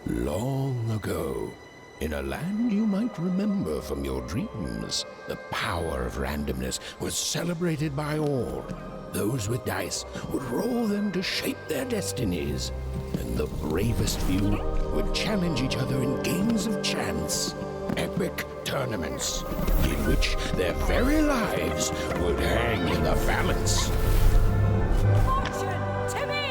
Long ago, in a land you might remember from your dreams, the power of randomness was celebrated by all. Those with dice would roll them to shape their destinies, and the bravest few would challenge each other in games of chance, epic tournaments, in which their very lives would hang in the balance. Fortune to me!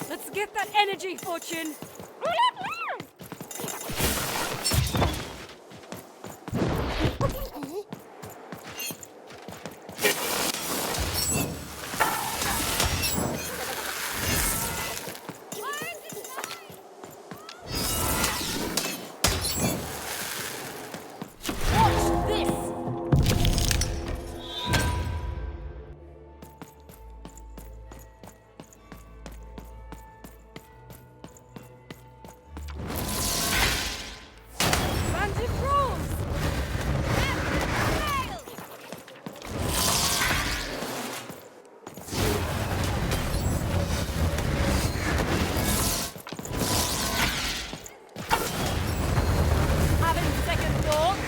Let's get that energy, Fortune! Watch this! Bandit rules! Having second thoughts?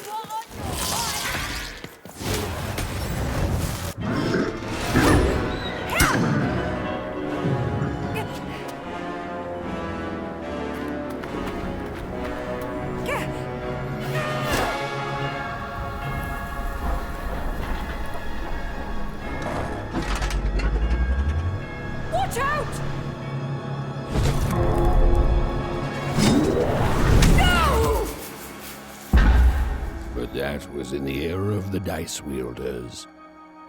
You are on your way! Watch out! No! But that was in the era of the dice wielders,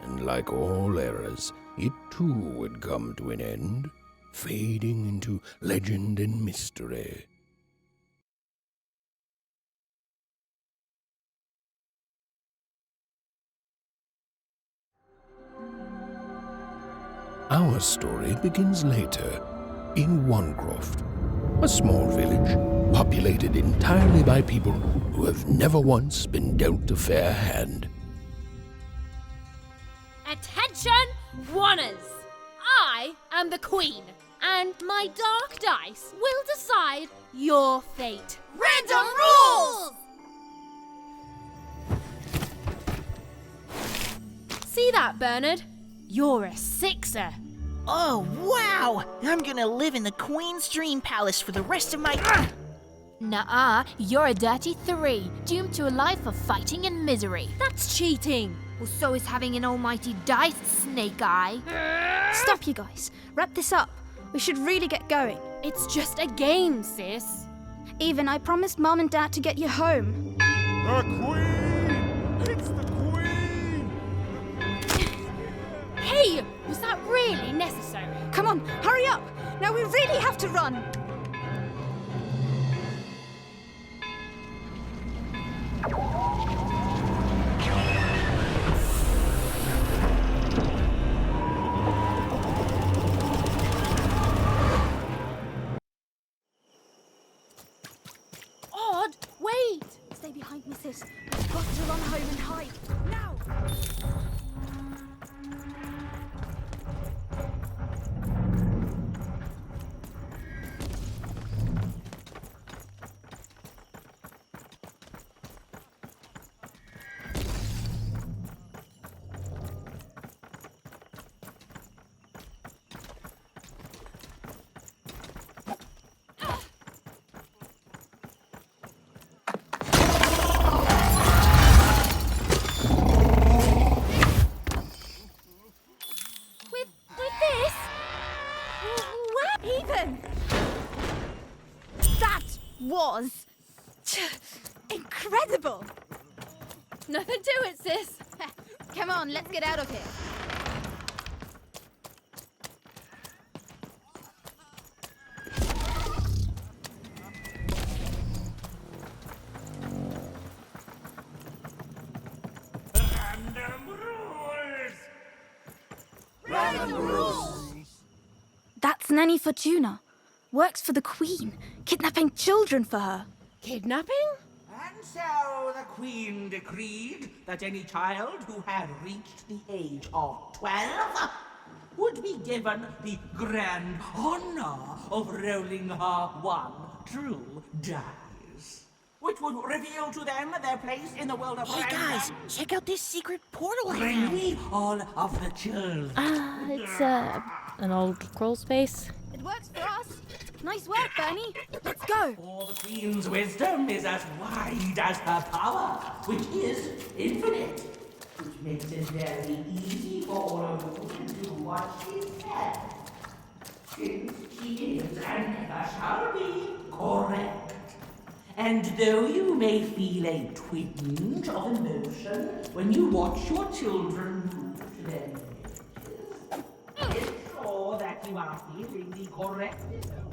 and like all eras, it too would come to an end, fading into legend and mystery. Our story begins later, in Onecroft, a small village populated entirely by people who have never once been dealt a fair hand. Attention, Wanners! I am the Queen, and my dark dice will decide your fate. Random rules! See that, Bernard? You're a sixer. Oh, wow! I'm gonna live in the Queen's Dream Palace for the rest of my... Nuh-uh, you're a dirty 3, doomed to a life of fighting and misery. That's cheating. Well, so is having an almighty dice, Snake Eye. Stop, you guys. Wrap this up. We should really get going. It's just a game, sis. Even I promised Mom and Dad to get you home. The Queen! It's the Queen! Hey, was that really necessary? Come on, hurry up! Now we really have to run! Odd, wait! Stay behind me, sis. I've got to run home and hide. Now! With this? Even! That was... incredible! Nothing to it, sis. Come on, let's get out of here. That's Nanny Fortuna. Works for the Queen, kidnapping children for her. Kidnapping? And so the Queen decreed that any child who had reached the age of 12 would be given the grand honor of rolling her one true dice, which would reveal to them their place in the world of Hey random. guys, check out this secret portal I Bring found. me all of the children. It's an old crawl space. It works for us. Nice work, Bernie. Let's go. For the Queen's wisdom is as wide as her power, which is infinite, which makes it very easy for all of you to do what she said, since she is and ever shall be correct. And though you may feel a twinge of emotion when you watch your children move to their villages, ensure that you are feeling the correct emotion.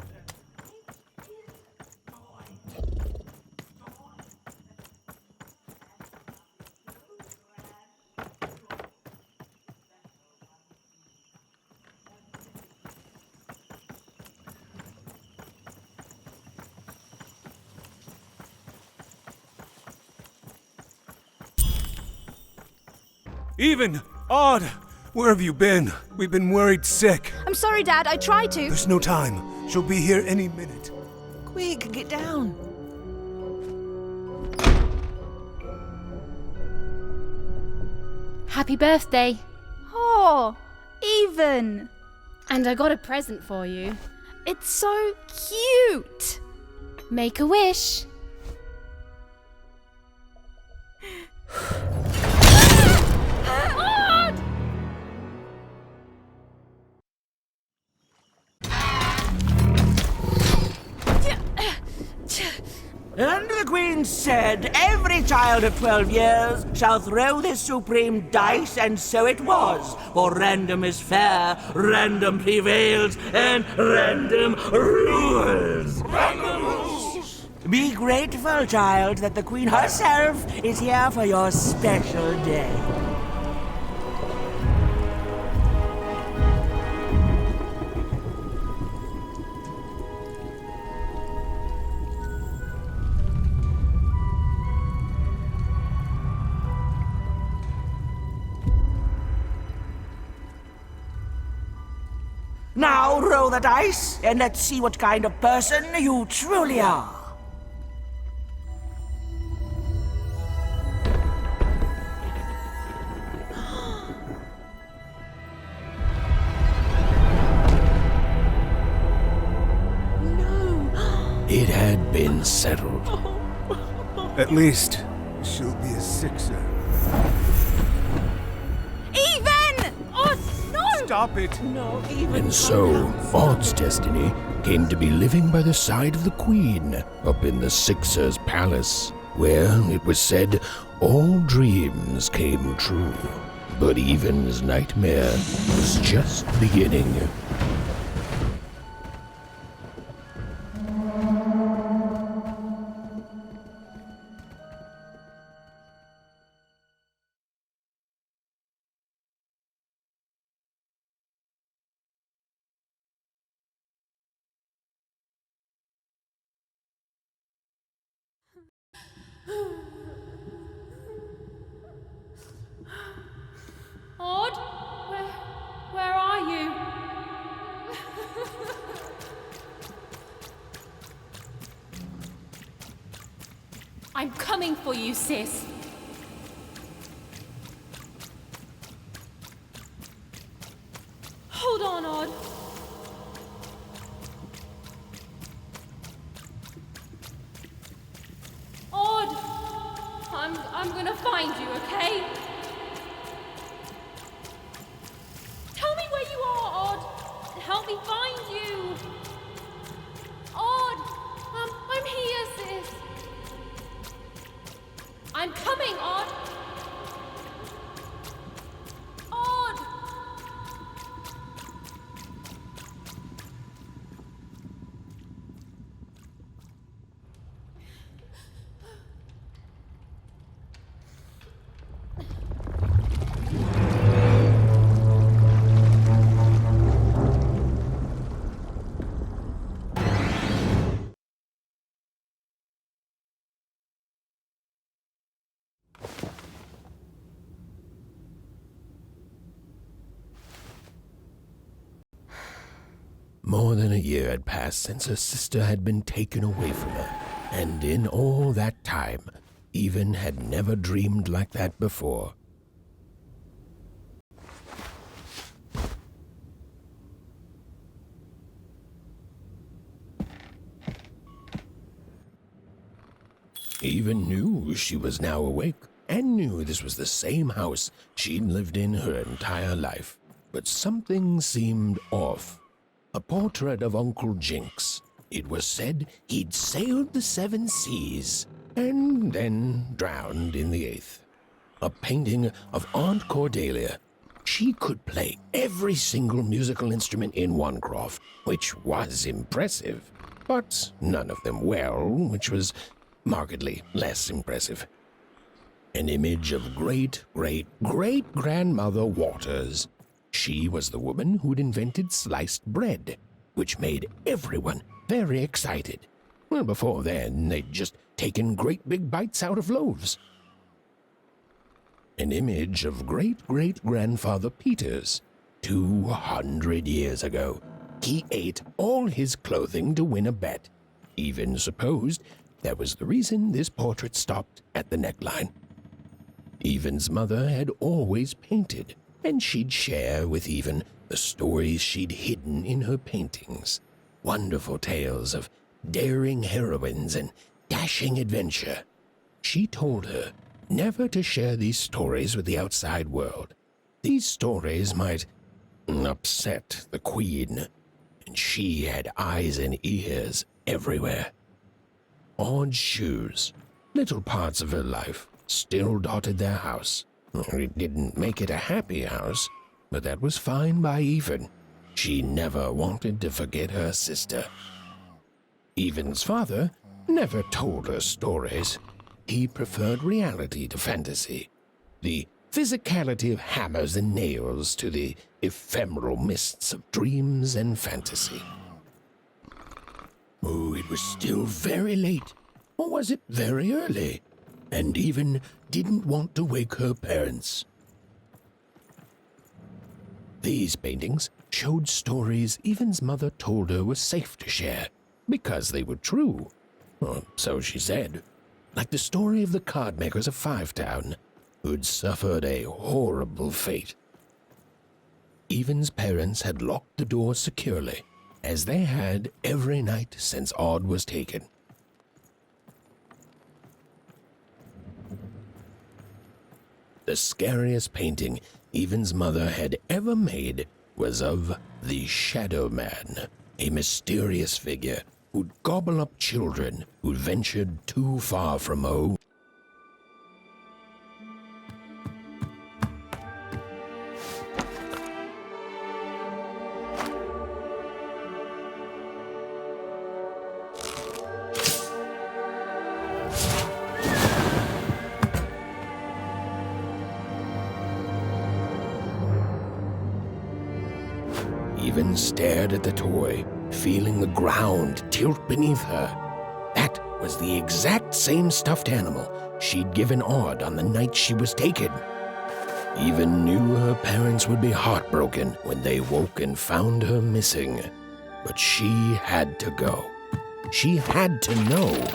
Even! Odd! Where have you been? We've been worried sick. I'm sorry, Dad. I tried to. There's no time. She'll be here any minute. Quick, get down. Happy birthday. Oh, Even. And I got a present for you. It's so cute. Make a wish. And the Queen said, every child of 12 years shall throw this supreme dice, and so it was. For random is fair, random prevails, and random rules. Random rules! Be grateful, child, that the Queen herself is here for your special day. Now roll the dice, and let's see what kind of person you truly are. It had been settled. At least, she'll be a sixer. Even! Oh, no! Stop it! And so, Odd's destiny came to be living by the side of the Queen up in the Sixer's palace, where, it was said, all dreams came true. But Even's nightmare was just beginning. Odd? Where are you? I'm coming for you, sis. Hold on, Odd. Odd! I'm gonna find you, okay? Tell me where you are, Odd. Help me find you. Odd! I'm here, sis. I'm coming, Odd. Odd! More than a year had passed since her sister had been taken away from her, and in all that time, Even had never dreamed like that before. Even knew she was now awake, and knew this was the same house she'd lived in her entire life. But something seemed off. A portrait of Uncle Jinx. It was said he'd sailed the 7 seas, and then drowned in the 8th. A painting of Aunt Cordelia. She could play every single musical instrument in Onecroft, which was impressive, but none of them well, which was markedly less impressive. An image of great-great-great-grandmother Waters. She was the woman who'd invented sliced bread, which made everyone very excited. Well, before then, they'd just taken great big bites out of loaves. An image of great-great-grandfather Peters. 200 years ago, he ate all his clothing to win a bet. Even supposed that was the reason this portrait stopped at the neckline. Even's mother had always painted, and she'd share with Even the stories she'd hidden in her paintings. Wonderful tales of daring heroines and dashing adventure. She told her never to share these stories with the outside world. These stories might upset the Queen, and she had eyes and ears everywhere. Odd shoes, little parts of her life, still dotted their house. It didn't make it a happy house, but that was fine by Even. She never wanted to forget her sister. Even's father never told her stories. He preferred reality to fantasy, the physicality of hammers and nails to the ephemeral mists of dreams and fantasy. Oh, it was still very late, or was it very early? And Even didn't want to wake her parents. These paintings showed stories Even's mother told her were safe to share, because they were true. Or so she said. Like the story of the cardmakers of Fivetown, who'd suffered a horrible fate. Even's parents had locked the door securely, as they had every night since Odd was taken. The scariest painting Even's mother had ever made was of the Shadow Man, a mysterious figure who'd gobble up children who ventured too far from home. Even stared at the toy, feeling the ground tilt beneath her. That was the exact same stuffed animal she'd given Odd on the night she was taken. Even knew her parents would be heartbroken when they woke and found her missing. But she had to go. She had to know.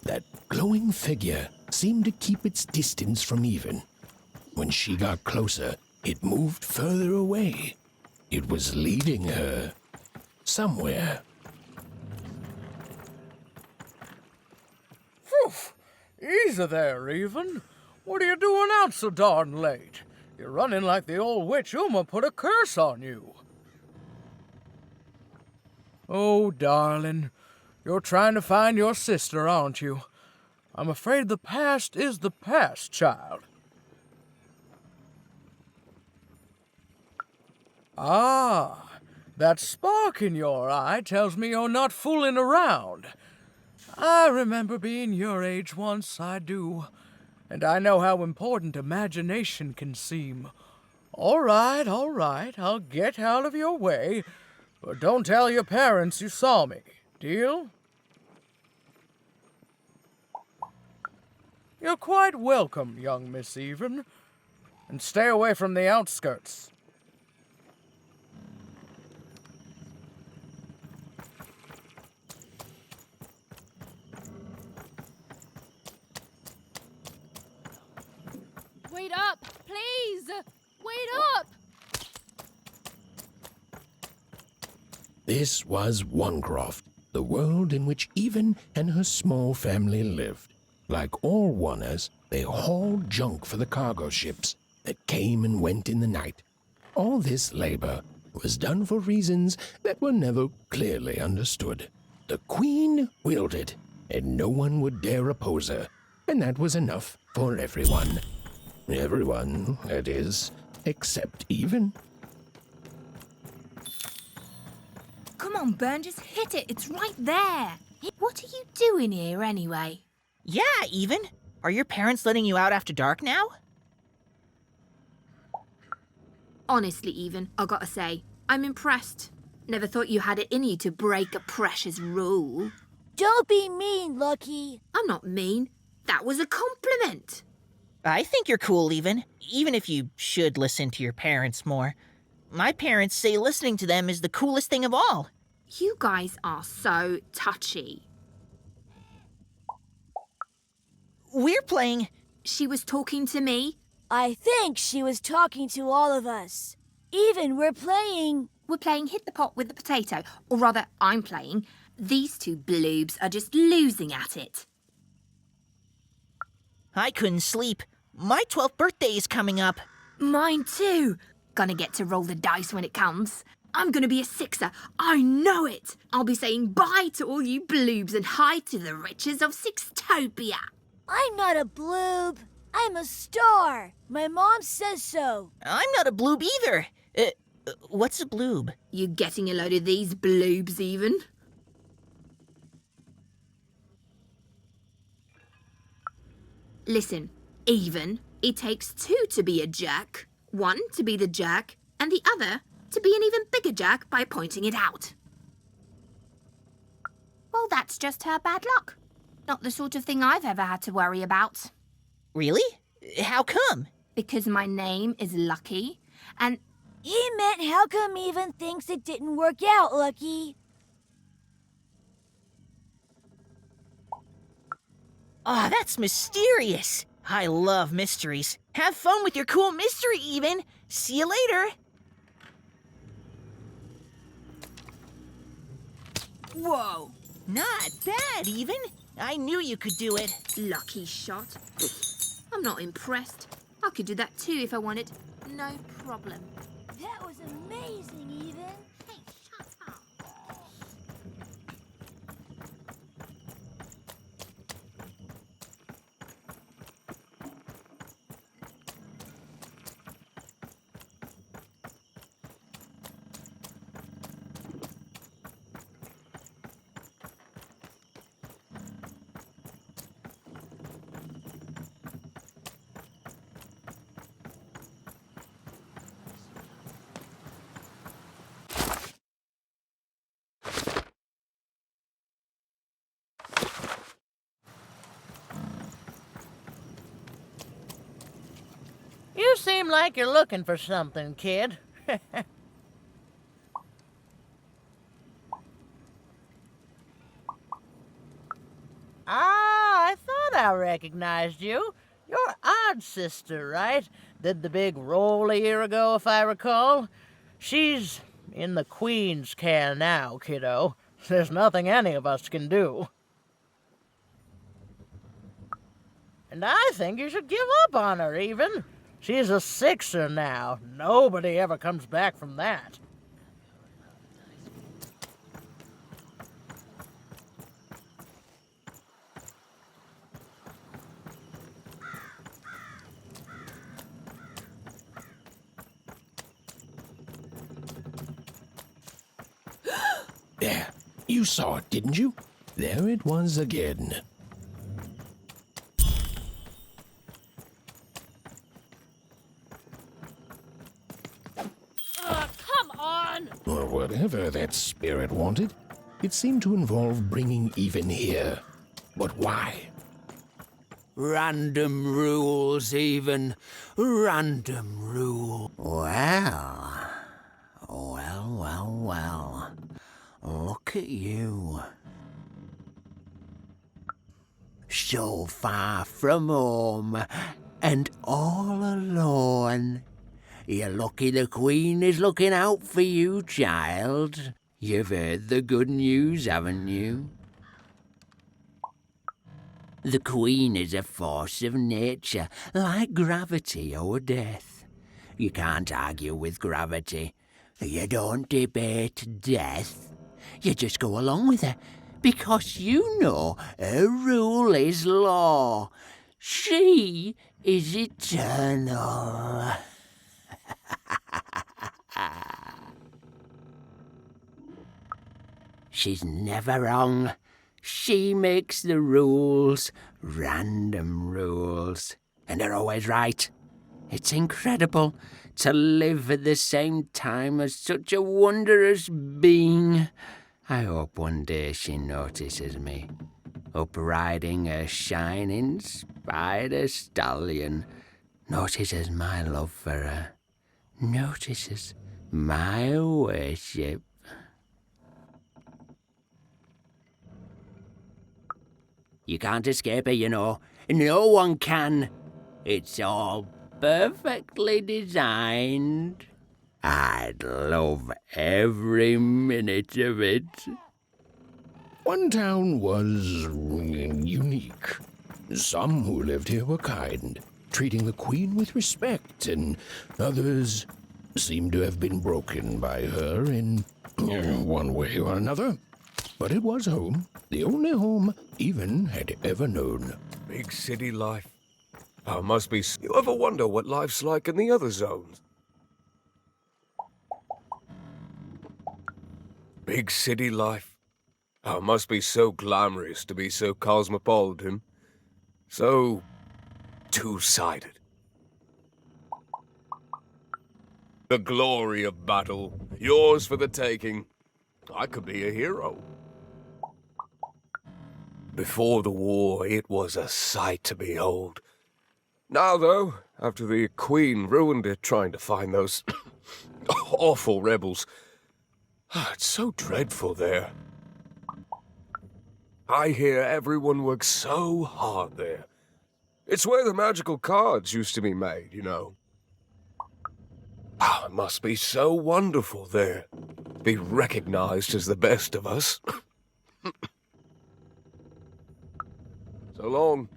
That glowing figure seemed to keep its distance from Even. When she got closer, it moved further away. It was leading her somewhere. Phew! Easy there, Even. What are you doing out so darn late? You're running like the old witch Uma put a curse on you. Oh, darling, you're trying to find your sister, aren't you? I'm afraid the past is the past, child. Ah, that spark in your eye tells me you're not fooling around. I remember being your age once, I do. And I know how important imagination can seem. All right, I'll get out of your way. But don't tell your parents you saw me. Deal? You're quite welcome, young Miss Even. And stay away from the outskirts. Wait up, please! Wait up! This was Onecroft, the world in which Even and her small family lived. Like all Oners, they hauled junk for the cargo ships that came and went in the night. All this labor was done for reasons that were never clearly understood. The Queen willed it, and no one would dare oppose her, and that was enough for everyone. Everyone, that is, except Even. Come on, Burn, just hit it. It's right there. What are you doing here anyway? Yeah, Even. Are your parents letting you out after dark now? Honestly, Even, I gotta say, I'm impressed. Never thought you had it in you to break a precious rule. Don't be mean, Lucky. I'm not mean. That was a compliment. I think you're cool, even if you should listen to your parents more. My parents say listening to them is the coolest thing of all. You guys are so touchy. We're playing... She was talking to me. I think she was talking to all of us. Even we're playing... We're playing Hit the Pot with the Potato. Or rather, I'm playing. These two bloobs are just losing at it. I couldn't sleep. My 12th birthday is coming up. Mine too. Gonna get to roll the dice when it comes. I'm gonna be a sixer. I know it. I'll be saying bye to all you bloobs and hi to the riches of Sixtopia. I'm not a bloob. I'm a star. My mom says so. I'm not a bloob either. What's a bloob? You getting a load of these bloobs, Even? Listen, Even, it takes two to be a jerk. One to be the jerk, and the other to be an even bigger jerk by pointing it out. Well, that's just her bad luck. Not the sort of thing I've ever had to worry about. Really? How come? Because my name is Lucky, and... He meant how come Even thinks it didn't work out, Lucky? Oh, that's mysterious. I love mysteries. Have fun with your cool mystery, Even. See you later. Whoa. Not bad, Even. I knew you could do it. Lucky shot. I'm not impressed. I could do that too if I wanted. No problem. That was amazing, Even. Hey, shut up. You seem like you're looking for something, kid. I thought I recognized you. You're Odd Sister, right? Did the big roll a year ago, if I recall. She's in the Queen's care now, kiddo. There's nothing any of us can do. And I think you should give up on her, Even. She's a sixer now. Nobody ever comes back from that. There, you saw it, didn't you? There it was again. whatever that spirit wanted, it seemed to involve bringing even here. But why? Random rules, even. Random rule. Well. Look at you. So far from home, and all alone. You're lucky the Queen is looking out for you, child. You've heard the good news, haven't you? The Queen is a force of nature, like gravity or death. You can't argue with gravity. You don't debate death. You just go along with her, because you know her rule is law. She is eternal. She's never wrong. She makes the rules, random rules, and they're always right. It's incredible to live at the same time as such a wondrous being. I hope one day she notices me, up riding a shining spider stallion, notices my love for her, notices my worship. You can't escape her, you know. No one can. It's all perfectly designed. I'd love every minute of it. One town was unique. Some who lived here were kind, treating the Queen with respect, and others seemed to have been broken by her in one way or another. But it was home, the only home Even had ever known. Big city life. Oh, must be. You ever wonder what life's like in the other zones? Big city life. Oh, must be so glamorous to be so cosmopolitan. So two-sided. The glory of battle, yours for the taking. I could be a hero. Before the war, it was a sight to behold. Now, though, after the Queen ruined it trying to find those awful rebels, it's so dreadful there. I hear everyone works so hard there. It's where the magical cards used to be made, you know. It must be so wonderful there. Be recognized as the best of us. So long.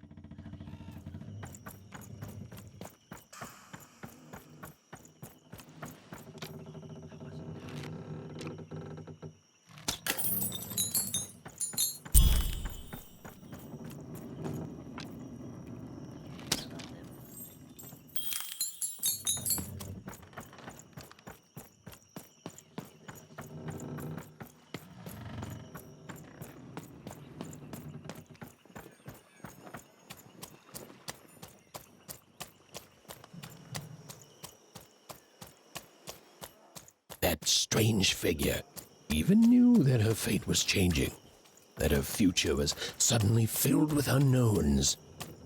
That strange figure even knew that her fate was changing, that her future was suddenly filled with unknowns,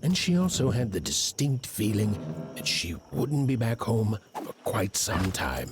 and she also had the distinct feeling that she wouldn't be back home for quite some time.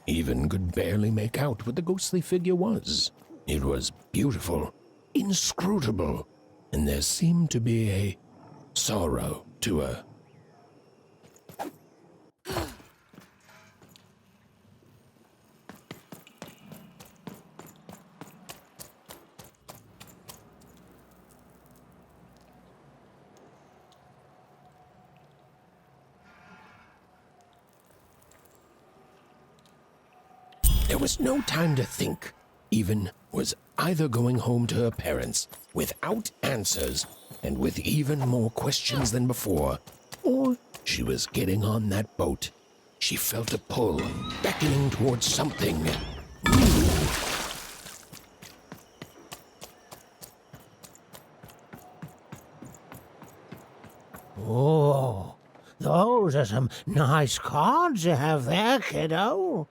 Even could barely make out what the ghostly figure was. It was beautiful, inscrutable, and there seemed to be a sorrow to her. There was no time to think. Even was either going home to her parents without answers and with even more questions than before, or she was getting on that boat. She felt a pull, beckoning towards something new. Oh, those are some nice cards you have there, kiddo.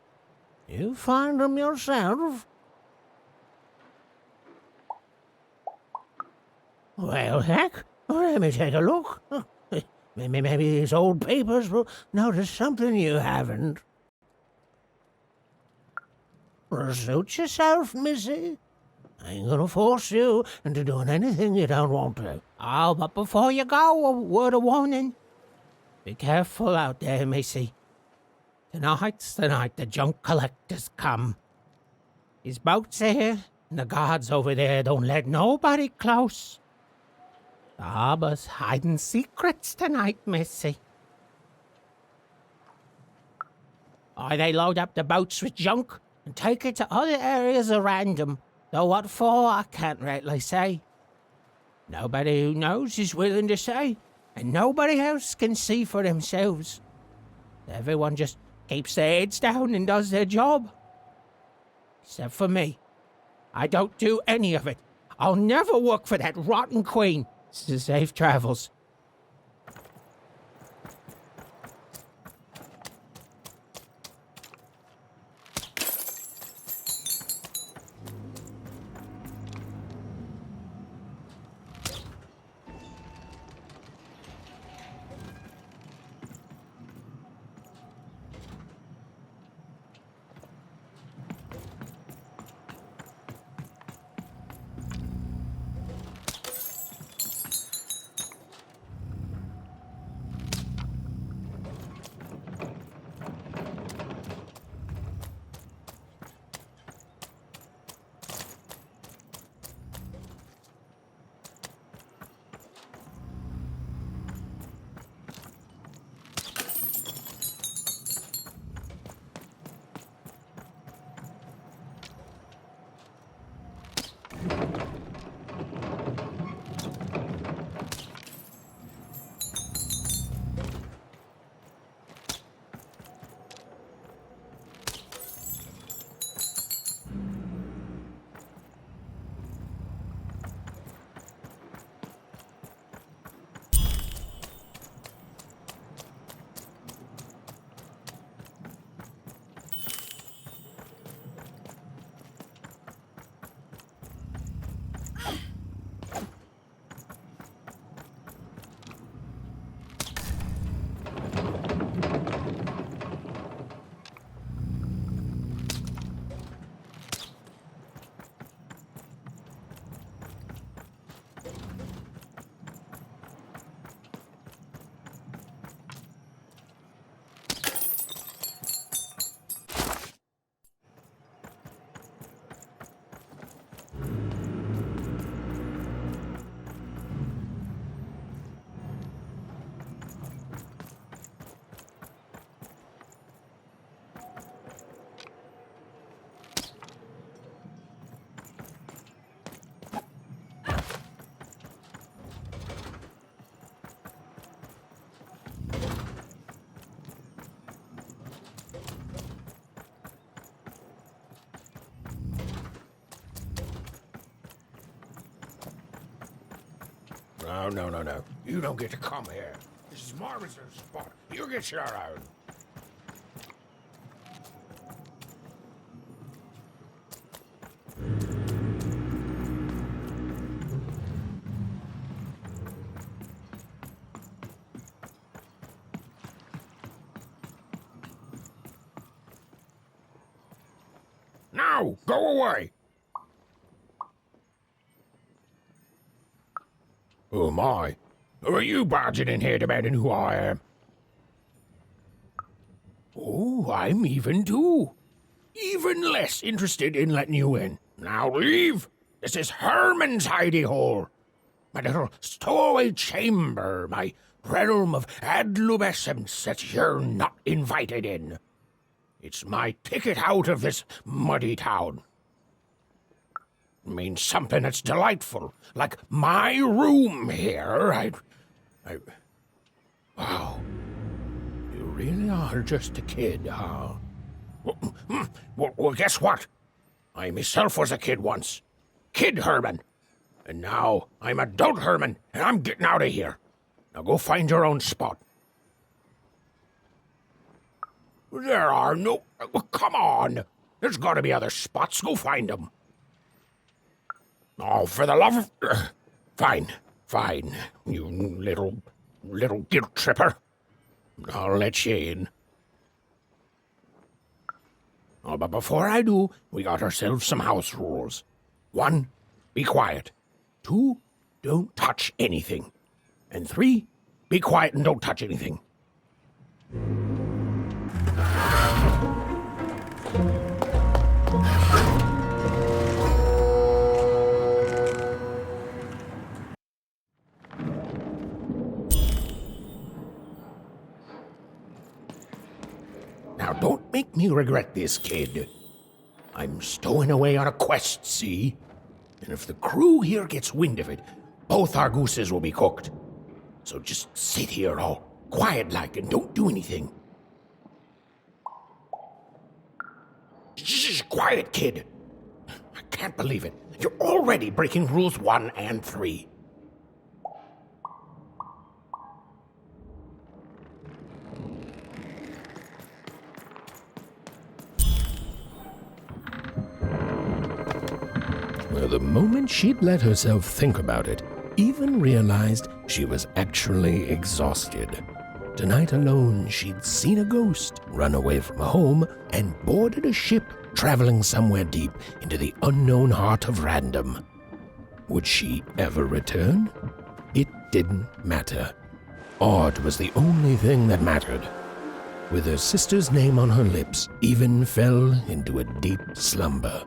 You find them yourself? Well, heck, let me take a look. Maybe these old papers will notice something you haven't. Suit yourself, missy. I ain't gonna force you into doing anything you don't want to. Oh, but before you go, a word of warning. Be careful out there, missy. Tonight's the night the junk collectors come. His boat's here, and the guards over there don't let nobody close. The harbor's hiding secrets tonight, missy. Or they load up the boats with junk and take it to other areas at random, though what for I can't rightly say. Nobody who knows is willing to say, and nobody else can see for themselves. Everyone just keeps their heads down and does their job. Except for me. I don't do any of it. I'll never work for that rotten queen. Safe travels. No. You don't get to come here. This is my reserved spot. You get your own. Now, go away! Oh my, who are you barging in here demanding who I am? Oh, I'm even too. Even less interested in letting you in. Now leave! This is Herman's hidey hole. My little stowaway chamber, my realm of adolescence that you're not invited in. It's my ticket out of this muddy town. It means something that's delightful, like my room here. Wow. You really are just a kid, huh? Well, guess what? I myself was a kid once. Kid Herman. And now I'm adult Herman, and I'm getting out of here. Now go find your own spot. There are no... Come on! There's gotta be other spots. Go find them. Oh, for the love of... Fine, you little guilt tripper. I'll let you in. Oh, but before I do, we got ourselves some house rules. 1, be quiet. 2, don't touch anything. And 3, be quiet and don't touch anything. Now, don't make me regret this, kid. I'm stowing away on a quest, see? And if the crew here gets wind of it, both our gooses will be cooked. So just sit here all quiet-like and don't do anything. Shh, quiet, kid. I can't believe it. You're already breaking rules 1 and 3. Well, the moment she'd let herself think about it, even realized she was actually exhausted. Tonight alone, she'd seen a ghost, run away from home, and boarded a ship traveling somewhere deep into the unknown heart of random. Would she ever return? It didn't matter. Odd was the only thing that mattered. With her sister's name on her lips, Even fell into a deep slumber.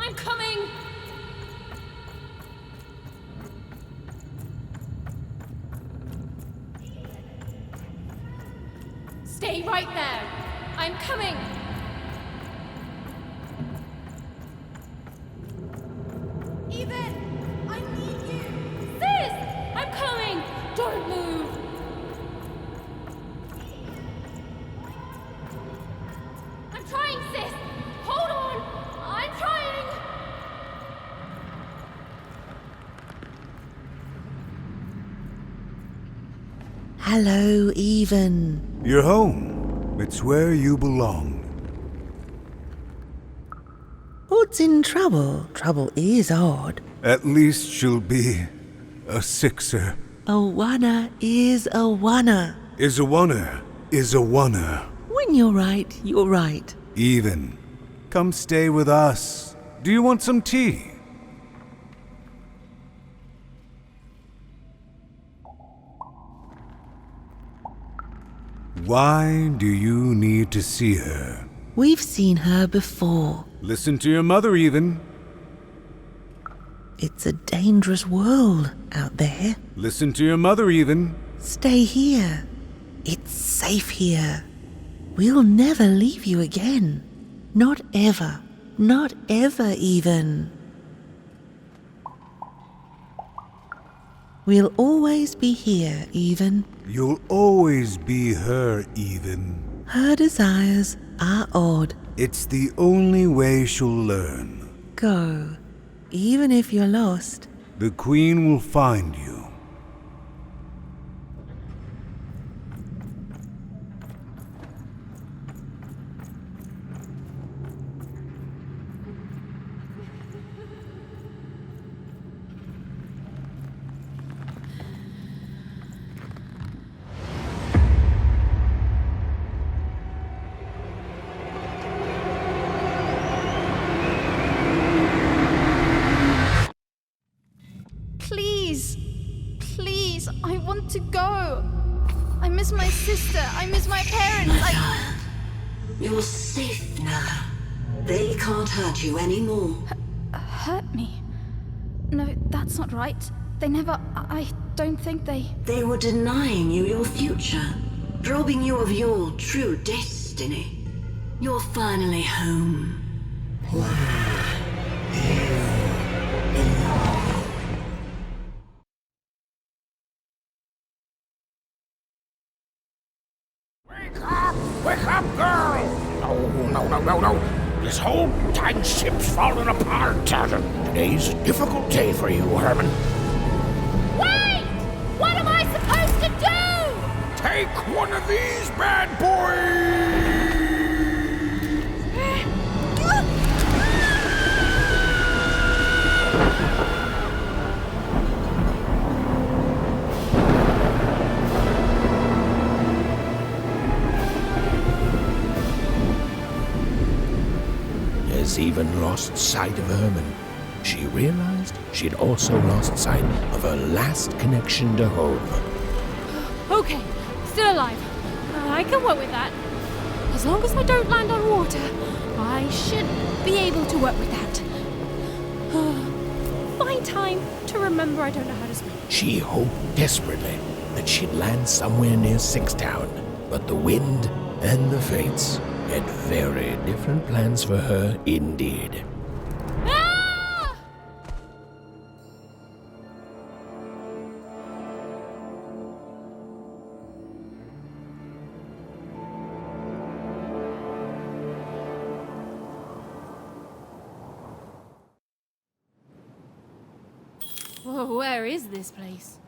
I'm coming! Stay right there! I'm coming! Even! I need you! Sis! I'm coming! Don't move! I'm trying, sis! Hold on! I'm trying! Hello, Even. You're home. It's where you belong. Odd's in trouble. Trouble is odd. At least she'll be a sixer. A wanna is a wanna. Is a wanna. Is a wanna. When you're right, you're right. Even. Come stay with us. Do you want some tea? Why do you need to see her? We've seen her before. Listen to your mother, Even. It's a dangerous world out there. Listen to your mother, Even. Stay here. It's safe here. We'll never leave you again. Not ever. Not ever, Even. We'll always be here, Even. You'll always be her, Even. Her desires are odd. It's the only way she'll learn. Go. Even if you're lost. The Queen will find you. to go. I miss my sister. I miss my parents. You're safe now. They can't hurt you anymore. Hurt me? No, that's not right. They never... I don't think they... They were denying you your future, robbing you of your true destiny. You're finally home. Wake up, girl! No. This whole tank ship's falling apart. Today's a difficult day for you, Herman. Wait! What am I supposed to do? Take one of these bad boys! Has even lost sight of Herman. She realized she'd also lost sight of her last connection to home. Okay, still alive. I can work with that. As long as I don't land on water, I should be able to work with that. Find time to remember I don't know how to swim. She hoped desperately that she'd land somewhere near Sixtown, but the wind and the fates had very different plans for her indeed. Ah! Whoa, where is this place?